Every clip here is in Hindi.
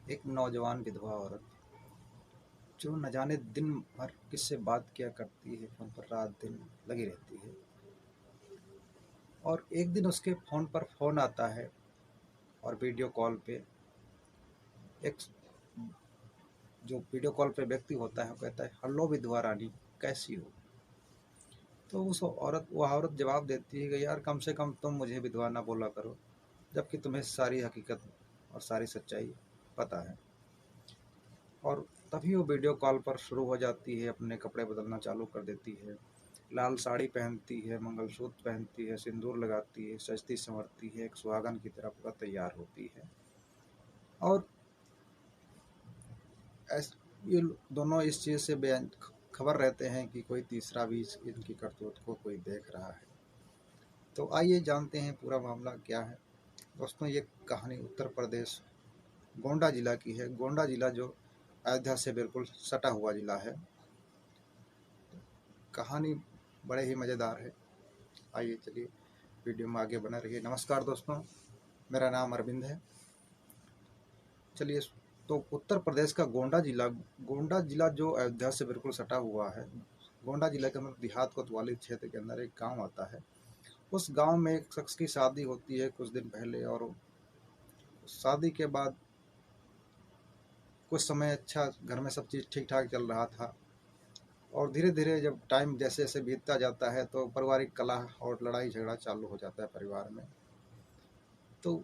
एक नौजवान विधवा औरत जो न जाने दिन भर किससे बात किया करती है, फ़ोन पर रात दिन लगी रहती है। और एक दिन उसके फ़ोन पर फ़ोन आता है और वीडियो कॉल पे एक जो वीडियो कॉल पे व्यक्ति होता है वो कहता है, हेलो विधवा रानी, कैसी हो? तो उस औरत वह औरत जवाब देती है कि यार कम से कम तुम मुझे विधवा ना बोला करो, जबकि तुम्हें सारी हकीकत और सारी सच्चाई पता है। और तभी वो वीडियो कॉल पर शुरू हो जाती है, अपने कपड़े बदलना चालू कर देती है। लाल साड़ी पहनती है, मंगलसूत्र पहनती है, सिंदूर लगाती है, सजती संवरती है, एक सुहागन की तरह पूरा तैयार होती है। और ये दोनों इस चीज़ से बेअन खबर रहते हैं कि कोई तीसरा भी इनकी करतूत को कोई देख रहा है। तो आइए जानते हैं पूरा मामला क्या है। दोस्तों, ये कहानी उत्तर प्रदेश गोंडा जिला की है। गोंडा जिला जो अयोध्या से बिल्कुल सटा हुआ जिला है। कहानी बड़े ही मज़ेदार है। आइए चलिए वीडियो में आगे बने रहिए। नमस्कार दोस्तों, मेरा नाम अरविंद है। चलिए, तो उत्तर प्रदेश का गोंडा जिला जो अयोध्या से बिल्कुल सटा हुआ है। गोंडा जिला के अंदर देहात कोतवाली क्षेत्र के अंदर एक गांव आता है। उस गांव में एक शख्स की शादी होती है कुछ दिन पहले, और शादी के बाद कुछ समय अच्छा घर में सब चीज़ ठीक ठाक चल रहा था। और धीरे धीरे जब टाइम जैसे जैसे बीतता जाता है तो पारिवारिक कलह और लड़ाई झगड़ा चालू हो जाता है परिवार में। तो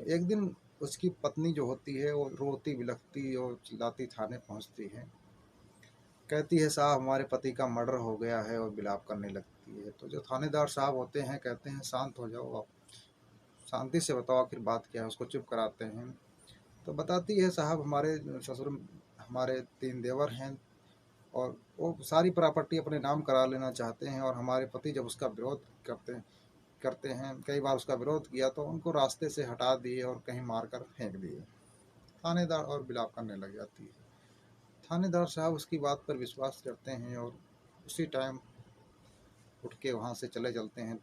एक दिन उसकी पत्नी जो होती है वो रोती बिलखती और चिल्लाती थाने पहुंचती है। कहती है, साहब हमारे पति का मर्डर हो गया है, और विलाप करने लगती है। तो जो थानेदार साहब होते हैं कहते हैं, शांत हो जाओ आप, शांति से बताओ आखिर बात क्या है। उसको चुप कराते हैं। तो बताती है, साहब हमारे ससुर, हमारे 3 देवर हैं, और वो सारी प्रॉपर्टी अपने नाम करा लेना चाहते हैं। और हमारे पति जब उसका विरोध करते हैं, कई बार उसका विरोध किया तो उनको रास्ते से हटा दिए और कहीं मारकर फेंक दिए। थानेदार और विलाप करने लग जाती है। थानेदार साहब उसकी बात पर विश्वास करते हैं और उसी टाइम उठ के वहाँ से चले चलते हैं।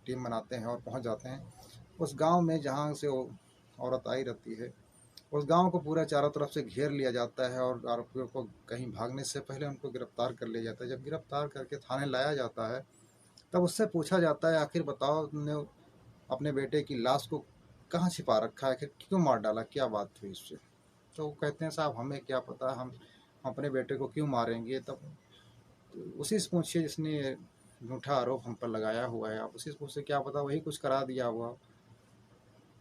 टीम बनाते हैं और पहुँच जाते हैं उस गांव में जहाँ से वो औरत आई रहती है। उस गांव को पूरा चारों तरफ से घेर लिया जाता है और आरोपियों को कहीं भागने से पहले उनको गिरफ्तार कर लिया जाता है। जब गिरफ्तार करके थाने लाया जाता है तब उससे पूछा जाता है, आखिर बताओ तुमने अपने बेटे की लाश को कहाँ छिपा रखा है, आखिर क्यों मार डाला, क्या बात हुई इससे? तो वो कहते हैं, साहब हमें क्या पता, हम अपने बेटे को क्यों मारेंगे। तब उसी से पूछिए जिसने झूठा आरोप हम पर लगाया हुआ है, आप उसी से पूछिए, क्या पता वही कुछ करा दिया हुआ।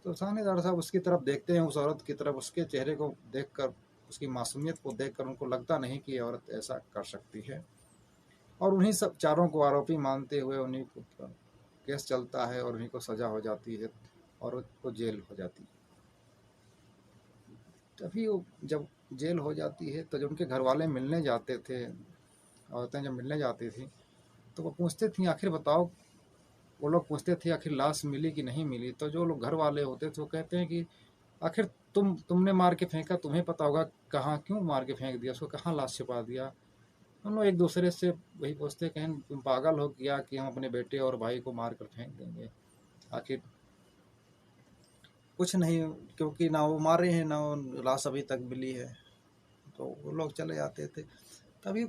तो थानेदार साहब उसकी तरफ देखते हैं, उस औरत की तरफ, उसके चेहरे को देखकर, उसकी मासूमियत को देखकर उनको लगता नहीं कि ये औरत ऐसा कर सकती है। और उन्हीं सब चारों को आरोपी मानते हुए उन्हीं को केस चलता है और उन्हीं को सजा हो जाती है और उसको जेल हो जाती है। तभी वो जब जेल हो जाती है तो जब उनके घर वाले मिलने जाते थे, औरतें जब मिलने जाती थी, तो वो पूछते थी, आखिर बताओ, वो लोग पूछते थे आखिर लाश मिली कि नहीं मिली। तो जो लोग घर वाले होते थे वो कहते हैं कि आखिर तुमने मार के फेंका, तुम्हें पता होगा कहाँ क्यों मार के फेंक दिया, उसको कहाँ लाश छिपा दिया। हम लोग एक दूसरे से वही पूछते, कहें तुम पागल हो क्या कि हम अपने बेटे और भाई को मार कर फेंक देंगे। आखिर कुछ नहीं, क्योंकि ना वो मारे हैं ना वो लाश अभी तक मिली है। तो वो लोग चले जाते थे। तभी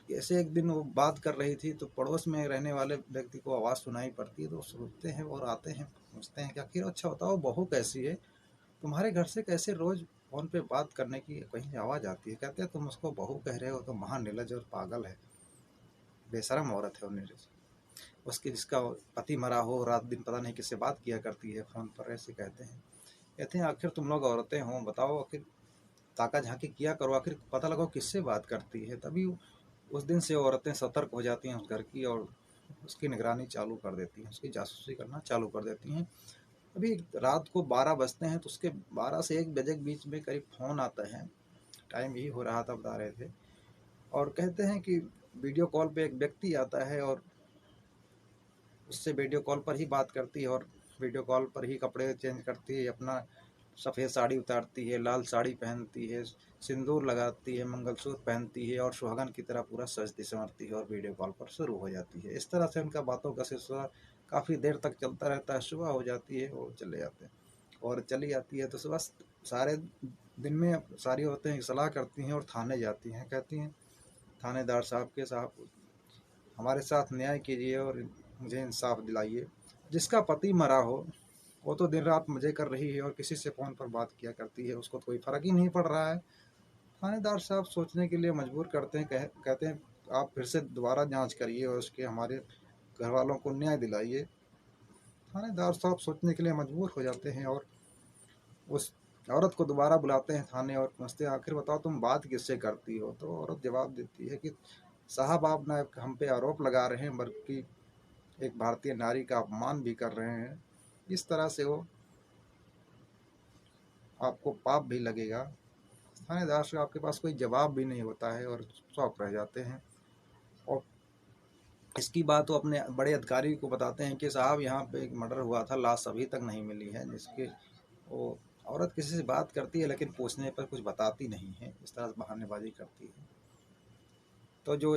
ऐसे एक दिन वो बात कर रही थी तो पड़ोस में रहने वाले व्यक्ति को आवाज़ सुनाई पड़ती है। तो सुनते हैं और आते हैं, पूछते हैं कि आखिर अच्छा बताओ बहू कैसी है, तुम्हारे घर से कैसे रोज फ़ोन पे बात करने की कहीं आवाज़ आती है। कहते हैं, तुम उसको बहू कह रहे हो तो महानिर्लज्ज और पागल है, बेशरम औरत है वो निर्लज्ज। उसकी जिसका पति मरा हो रात दिन पता नहीं किससे बात किया करती है फ़ोन पर, ऐसे कहते हैं। कहते हैं, आखिर तुम लोग औरतें हो, बताओ आखिर ताका झांकी किया करो, आखिर पता लगाओ किससे बात करती है। तभी उस दिन से औरतें सतर्क हो जाती हैं उस घर की, और उसकी निगरानी चालू कर देती हैं, उसकी जासूसी करना चालू कर देती हैं। अभी रात को 12 बजते हैं तो उसके 12 से 1 बजे के बीच में करीब फ़ोन आता है। टाइम यही हो रहा था, बता रहे थे। और कहते हैं कि वीडियो कॉल पे एक व्यक्ति आता है और उससे वीडियो कॉल पर ही बात करती है, और वीडियो कॉल पर ही कपड़े चेंज करती है, अपना सफ़ेद साड़ी उतारती है, लाल साड़ी पहनती है, सिंदूर लगाती है, मंगलसूत्र पहनती है और सुहागन की तरह पूरा सजती संवरती है और वीडियो कॉल पर शुरू हो जाती है। इस तरह से उनका बातों का सिलसिला काफ़ी देर तक चलता रहता है। सुबह हो जाती है, वो चले जाते हैं। और चली जाती है तो सुबह सारे दिन में सारी औरतें सलाह करती हैं और थाने जाती हैं, कहती हैं थानेदार साहब के साहब हमारे साथ न्याय कीजिए और मुझे इंसाफ दिलाइए। जिसका पति मरा हो वो तो दिन रात मजे कर रही है और किसी से फ़ोन पर बात किया करती है, उसको तो कोई फ़र्क ही नहीं पड़ रहा है। थानेदार साहब सोचने के लिए मजबूर करते हैं, कहते हैं आप फिर से दोबारा जांच करिए और उसके हमारे घर वालों को न्याय दिलाइए। थानेदार साहब सोचने के लिए मजबूर हो जाते हैं और उस औरत को दोबारा बुलाते हैं थाने और पूछते हैं आखिर बताओ तुम बात किससे करती हो। तो औरत जवाब देती है कि साहब आप ना हम पे आरोप लगा रहे हैं बल्कि एक भारतीय नारी का अपमान भी कर रहे हैं, इस तरह से वो आपको पाप भी लगेगा। थानेदार से आपके पास कोई जवाब भी नहीं होता है और चौंक रह जाते हैं। और इसकी बात वो अपने बड़े अधिकारी को बताते हैं कि साहब यहाँ पे एक मर्डर हुआ था, लाश अभी तक नहीं मिली है। जिसके वो औरत किसी से बात करती है लेकिन पूछने पर कुछ बताती नहीं है, इस तरह से बहानेबाजी करती है। तो जो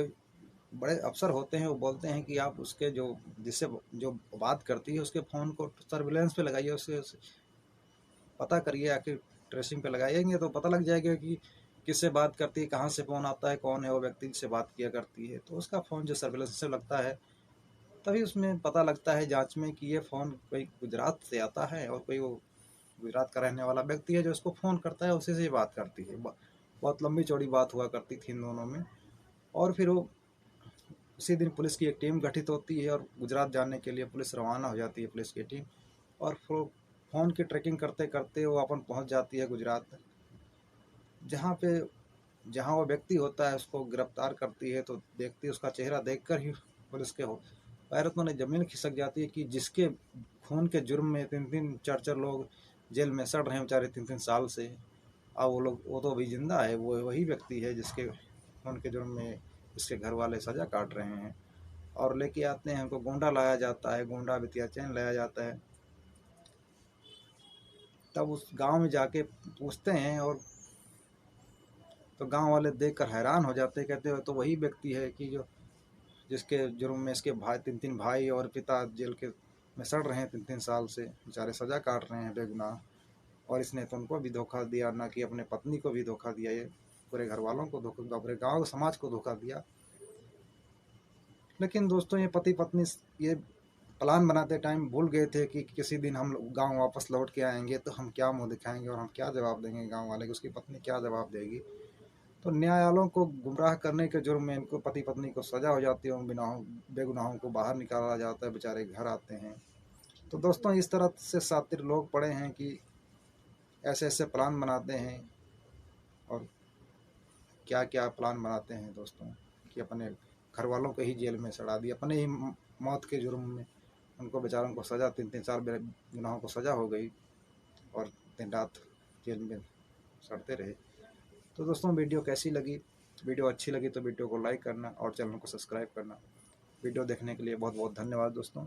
बड़े अफसर होते हैं वो बोलते हैं कि आप उसके जो जिससे जो बात करती है उसके फ़ोन को सर्विलेंस पे लगाइए, उससे पता करिए, आखिर ट्रेसिंग पे लगाएंगे तो पता लग जाएगा कि किससे बात करती है, कहाँ से फ़ोन आता है, कौन है वो व्यक्ति जिससे बात किया करती है। तो उसका फ़ोन जो सर्विलेंस से लगता है तभी उसमें पता लगता है जांच में कि ये फ़ोन कोई गुजरात से आता है और कोई वो गुजरात का रहने वाला व्यक्ति है जो उसको फ़ोन करता है, उसी से बात करती है। बहुत लंबी चौड़ी बात हुआ करती थी इन दोनों में। और फिर वो उसी दिन पुलिस की एक टीम गठित होती है और गुजरात जाने के लिए पुलिस रवाना हो जाती है, पुलिस की टीम। और फिर फ़ोन की ट्रैकिंग करते करते वो अपन पहुंच जाती है गुजरात, जहाँ पे जहाँ वो व्यक्ति होता है उसको गिरफ्तार करती है। तो देखती है उसका चेहरा देखकर ही पुलिस के हो पैरों में ज़मीन खिसक जाती है कि जिसके खून के जुर्म में 3-3 4-4 लोग जेल में सड़ रहे हैं बेचारे 3-3 साल से। अब वो तो अभी जिंदा है, वो वही व्यक्ति है जिसके खून के जुर्म में इसके घर वाले सज़ा काट रहे हैं। और लेके आते हैं, उनको गोंडा लाया जाता है, गोंडा बेतिया चैन लाया जाता है। तब उस गांव में जाके पूछते हैं और तो गांव वाले देखकर हैरान हो जाते हैं, कहते हैं तो वही व्यक्ति है कि जो जिसके जुर्म में इसके भाई 3-3 भाई और पिता जेल के में सड़ रहे हैं 3-3 साल से, बेचारे सज़ा काट रहे हैं बेगुनाह। और इसने तो उनको भी धोखा दिया, ना कि अपने पत्नी को भी धोखा दिया, ये पूरे घर वालों को धोखा, पूरे गाँव समाज को धोखा दिया। लेकिन दोस्तों ये पति पत्नी ये प्लान बनाते टाइम भूल गए थे कि किसी दिन हम गांव वापस लौट के आएंगे तो हम क्या मुंह दिखाएंगे और हम क्या जवाब देंगे गांव वाले को, उसकी पत्नी क्या जवाब देगी। तो न्यायालयों को गुमराह करने के जुर्म में इनको पति पत्नी को सजा हो जाती है, उन बेगुनाहों को बाहर निकाला जाता है, बेचारे घर आते हैं। तो दोस्तों इस तरह से शातिर लोग पड़े हैं कि ऐसे ऐसे प्लान बनाते हैं और क्या क्या प्लान बनाते हैं दोस्तों कि अपने घर वालों को ही जेल में सड़ा दिया, अपने ही मौत के जुर्म में उनको बेचारों को सज़ा 3-3 साल गुनाहों को सज़ा हो गई और दिन रात जेल में सड़ते रहे। तो दोस्तों वीडियो कैसी लगी, वीडियो अच्छी लगी तो वीडियो को लाइक करना और चैनल को सब्सक्राइब करना। वीडियो देखने के लिए बहुत बहुत धन्यवाद दोस्तों।